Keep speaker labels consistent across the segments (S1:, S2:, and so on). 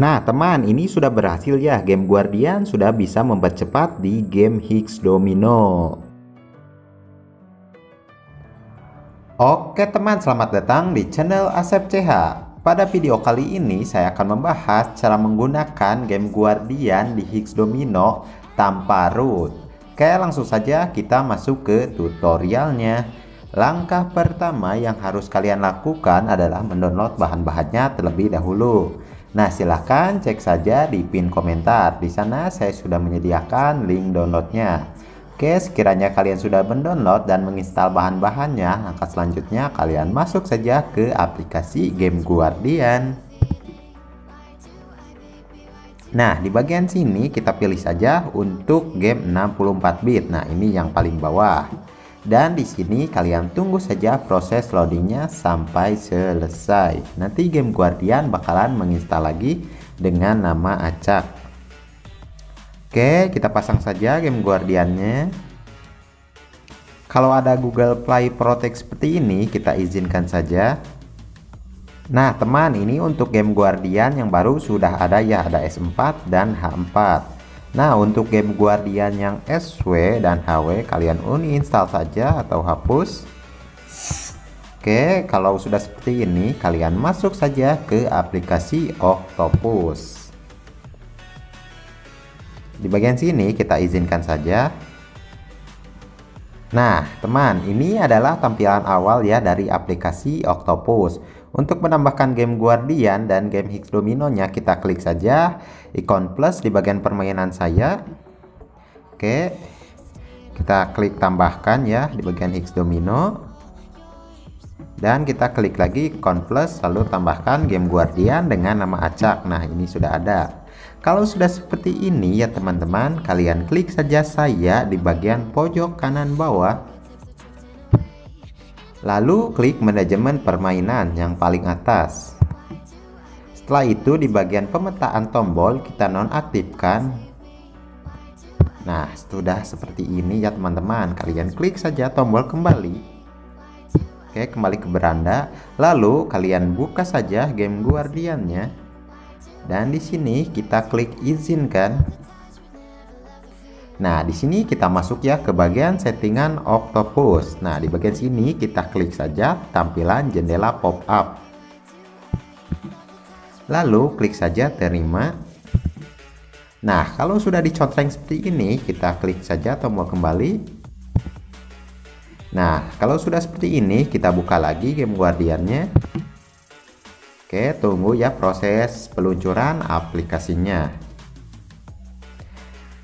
S1: Nah teman, ini sudah berhasil ya. Game Guardian sudah bisa mempercepat di game Hex Domino. Oke teman, selamat datang di channel Asep CH. Pada video kali ini saya akan membahas cara menggunakan game Guardian di Hex Domino tanpa root. Oke, langsung saja kita masuk ke tutorialnya. Langkah pertama yang harus kalian lakukan adalah mendownload bahan-bahannya terlebih dahulu. Nah, silahkan cek saja di pin komentar. Di sana saya sudah menyediakan link downloadnya. Oke, sekiranya kalian sudah mendownload dan menginstal bahan-bahannya, langkah selanjutnya kalian masuk saja ke aplikasi Game Guardian. Nah, di bagian sini kita pilih saja untuk game 64 bit. Nah, ini yang paling bawah. Dan di sini kalian tunggu saja proses loadingnya sampai selesai. Nanti game Guardian bakalan menginstal lagi dengan nama acak. Oke, kita pasang saja game Guardiannya. Kalau ada Google Play Protect seperti ini, kita izinkan saja. Nah teman, ini untuk game Guardian yang baru sudah ada ya, ada S4 dan H4. Nah untuk game Guardian yang SW dan HW kalian uninstall saja atau hapus. Oke, kalau sudah seperti ini kalian masuk saja ke aplikasi Octopus. Di bagian sini kita izinkan saja. Nah teman, ini adalah tampilan awal ya dari aplikasi Octopus. Untuk menambahkan game Guardian dan game Hex Domino-nya, kita klik saja ikon plus di bagian permainan saya. Oke, kita klik tambahkan ya di bagian Hex Domino. Dan kita klik lagi ikon plus, lalu tambahkan game Guardian dengan nama acak. Nah, ini sudah ada. Kalau sudah seperti ini ya teman-teman, kalian klik saja saya di bagian pojok kanan bawah. Lalu klik manajemen permainan yang paling atas. Setelah itu di bagian pemetaan tombol kita nonaktifkan. Nah, sudah seperti ini ya teman-teman. Kalian klik saja tombol kembali. Oke, kembali ke beranda. Lalu kalian buka saja game Guardiannya. Dan di sini kita klik izinkan. Nah, di sini kita masuk ya ke bagian settingan Octopus. Nah, di bagian sini kita klik saja tampilan jendela pop-up. Lalu klik saja terima. Nah, kalau sudah dicontreng seperti ini, kita klik saja tombol kembali. Nah, kalau sudah seperti ini, kita buka lagi game Guardiannya. Oke, tunggu ya proses peluncuran aplikasinya.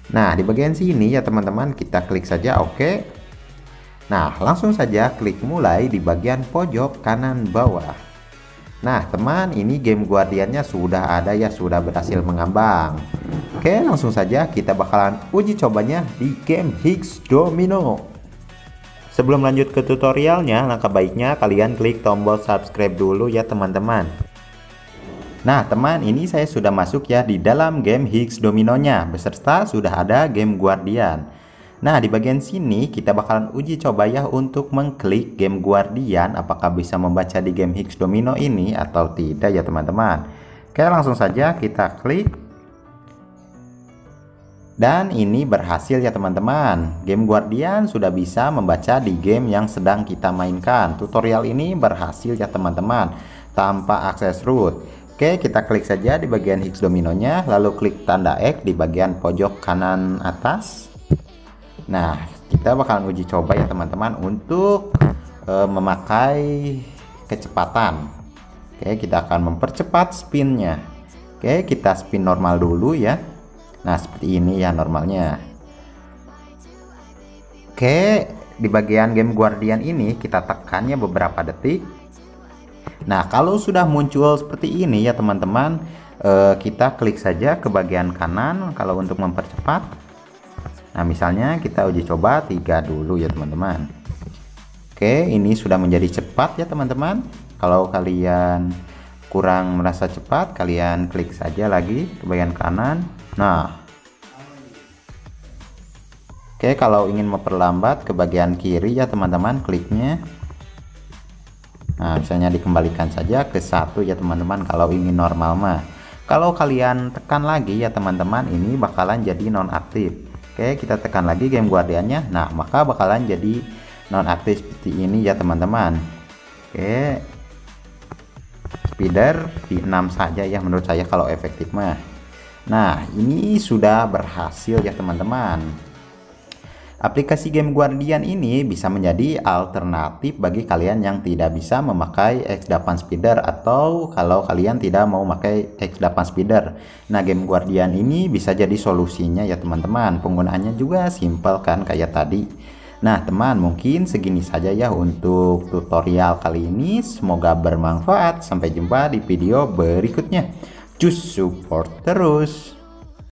S1: Nah, di bagian sini ya teman-teman, kita klik saja oke. Nah, langsung saja klik mulai di bagian pojok kanan bawah. Nah, teman, ini game Guardiannya sudah ada ya, sudah berhasil mengambang. Oke, langsung saja kita bakalan uji cobanya di game Hex Domino. Sebelum lanjut ke tutorialnya, langkah baiknya kalian klik tombol subscribe dulu ya teman-teman. Nah teman, ini saya sudah masuk ya di dalam game Hex Domino-nya beserta sudah ada game Guardian. Nah di bagian sini kita bakalan uji coba ya untuk mengklik game Guardian apakah bisa membaca di game Hex Domino ini atau tidak ya teman-teman. Oke, langsung saja kita klik. Dan ini berhasil ya teman-teman. Game Guardian sudah bisa membaca di game yang sedang kita mainkan. Tutorial ini berhasil ya teman-teman tanpa akses root. Oke, kita klik saja di bagian Hex Domino-nya, lalu klik tanda X di bagian pojok kanan atas. Nah, kita bakalan uji coba ya teman-teman untuk memakai kecepatan. Oke, kita akan mempercepat spinnya. Oke, kita spin normal dulu ya. Nah, seperti ini ya normalnya. Oke, di bagian game Guardian ini kita tekannya beberapa detik. Nah, kalau sudah muncul seperti ini ya teman-teman, kita klik saja ke bagian kanan kalau untuk mempercepat. Nah, misalnya kita uji coba 3 dulu ya teman-teman. Oke, ini sudah menjadi cepat ya teman-teman. Kalau kalian kurang merasa cepat, kalian klik saja lagi ke bagian kanan. Nah, oke, kalau ingin memperlambat ke bagian kiri ya teman-teman, kliknya. Nah, misalnya dikembalikan saja ke 1 ya teman-teman kalau ingin normal mah. Kalau kalian tekan lagi ya teman-teman, ini bakalan jadi nonaktif. Oke, kita tekan lagi game guardiannya. Nah, maka bakalan jadi nonaktif seperti ini ya teman-teman. Oke, speeder di 6 saja ya menurut saya kalau efektif mah. Nah, ini sudah berhasil ya teman-teman. Aplikasi Game Guardian ini bisa menjadi alternatif bagi kalian yang tidak bisa memakai X8 Speeder, atau kalau kalian tidak mau memakai X8 Speeder. Nah, Game Guardian ini bisa jadi solusinya ya teman-teman. Penggunaannya juga simpel kan kayak tadi. Nah teman, mungkin segini saja ya untuk tutorial kali ini. Semoga bermanfaat. Sampai jumpa di video berikutnya. Cus, support terus.